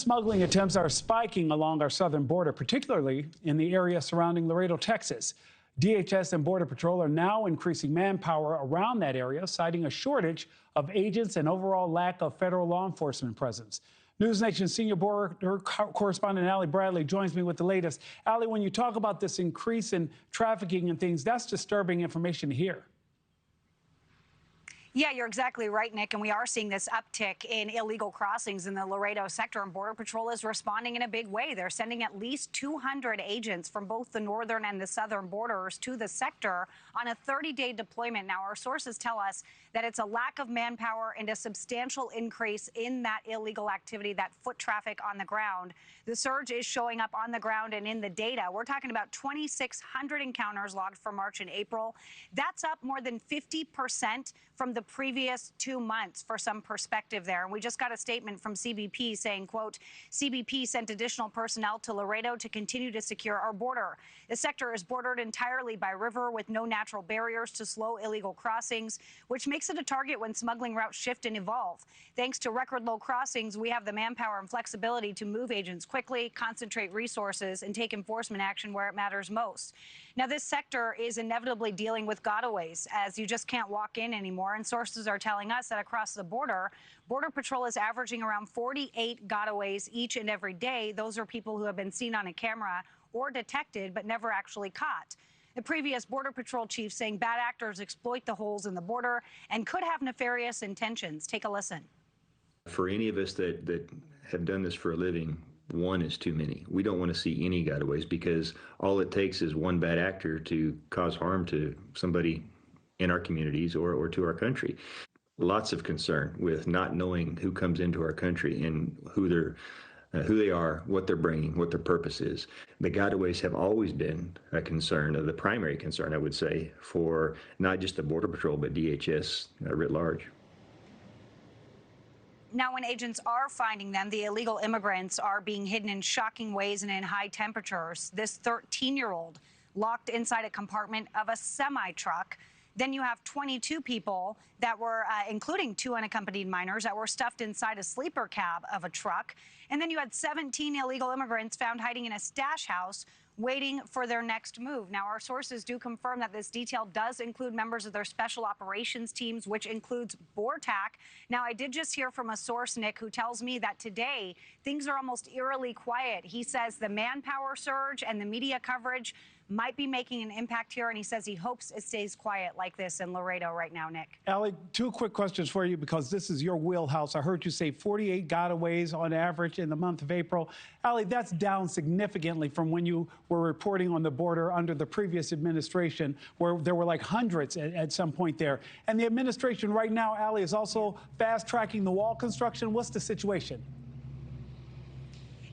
Smuggling attempts are spiking along our southern border, particularly in the area surrounding Laredo, Texas. DHS and Border Patrol are now increasing manpower around that area, citing a shortage of agents and overall lack of federal law enforcement presence. NewsNation senior border correspondent Allie Bradley joins me with the latest. Allie, when you talk about this increase in trafficking and things, that's disturbing information to hear. Yeah, you're exactly right, Nick, and we are seeing this uptick in illegal crossings in the Laredo sector, and Border Patrol is responding in a big way. They're sending at least 200 agents from both the northern and the southern borders to the sector on a 30-day deployment. Now, our sources tell us that it's a lack of manpower and a substantial increase in that illegal activity, that foot traffic on the ground. The surge is showing up on the ground and in the data. We're talking about 2,600 encounters logged for March and April. That's up more than 50% from the previous 2 months, for some perspective there. And we just got a statement from CBP saying, quote, CBP sent additional personnel to Laredo to continue to secure our border. The sector is bordered entirely by river with no natural barriers to slow illegal crossings, which makes it a target when smuggling routes shift and evolve. Thanks to record low crossings, we have the manpower and flexibility to move agents quickly, concentrate resources, and take enforcement action where it matters most. Now, this sector is inevitably dealing with gotaways, as you just can't walk in anymore. And sources are telling us that across the border, Border Patrol is averaging around 48 gotaways each and every day. Those are people who have been seen on a camera or detected, but never actually caught. The previous Border Patrol chief saying bad actors exploit the holes in the border and could have nefarious intentions. Take a listen. For any of us that have done this for a living, one is too many. We don't want to see any gotaways, because all it takes is one bad actor to cause harm to somebody in our communities or to our country. Lots of concern with not knowing who comes into our country and who they are, what they're bringing, what their purpose is. The gotaways have always been a concern, the primary concern, I would say, for not just the Border Patrol, but DHS writ large. Now, when agents are finding them, the illegal immigrants are being hidden in shocking ways and in high temperatures. This 13-year-old locked inside a compartment of a semi-truck. Then you have 22 people that were, including 2 unaccompanied minors, that were stuffed inside a sleeper cab of a truck. And then you had 17 illegal immigrants found hiding in a stash house waiting for their next move. Now, our sources do confirm that this detail does include members of their special operations teams, which includes BORTAC. Now, I did just hear from a source, Nick, who tells me that today things are almost eerily quiet. He says the manpower surge and the media coverage might be making an impact here, and he says he hopes it stays quiet like this in Laredo right now, Nick. Allie, 2 quick questions for you, because this is your wheelhouse. I heard you say 48 gotaways on average in the month of April. Allie, that's down significantly from when you were reporting on the border under the previous administration, where there were like hundreds at some point there. And the administration right now, Allie, is also fast-tracking the wall construction. What's the situation?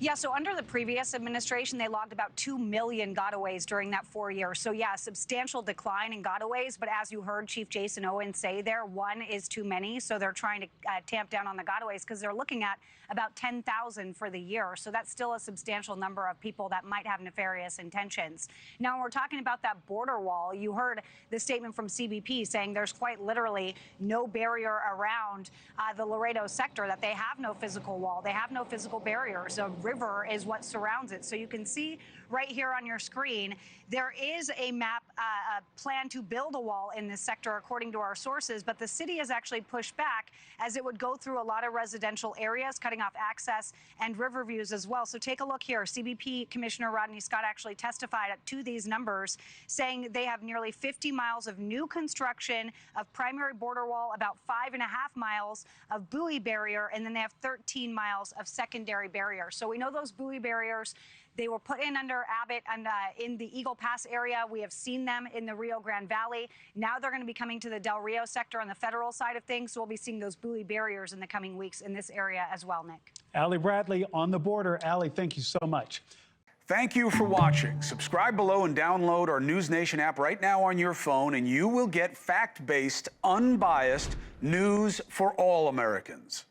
Yeah, so under the previous administration, they logged about 2 million gotaways during that 4 years. So, yeah, substantial decline in gotaways. But as you heard Chief Jason Owen say there, 1 is too many. So they're trying to tamp down on the gotaways, because they're looking at about 10,000 for the year. So that's still a substantial number of people that might have nefarious intentions. Now, when we're talking about that border wall, you heard the statement from CBP saying there's quite literally no barrier around the Laredo sector, that they have no physical wall. They have no physical barriers. A river is what surrounds it. So you can see right here on your screen, there is a map, a plan to build a wall in this sector, according to our sources, but the city has actually pushed back, as it would go through a lot of residential areas, cutting off access and river views as well. So take a look here. CBP Commissioner Rodney Scott actually testified to these numbers, saying they have nearly 50 miles of new construction of primary border wall, about 5.5 miles of buoy barrier, and then they have 13 miles of secondary barrier. So we know those buoy barriers, they were put in under Abbott and in the Eagle Pass area. We have seen them in the Rio Grande Valley. Now they're going to be coming to the Del Rio sector on the federal side of things. So we'll be seeing those buoy barriers in the coming weeks in this area as well, Nick. Allie Bradley on the border. Allie, thank you so much. Thank you for watching. Subscribe below and download our NewsNation app right now on your phone, and you will get fact-based, unbiased news for all Americans.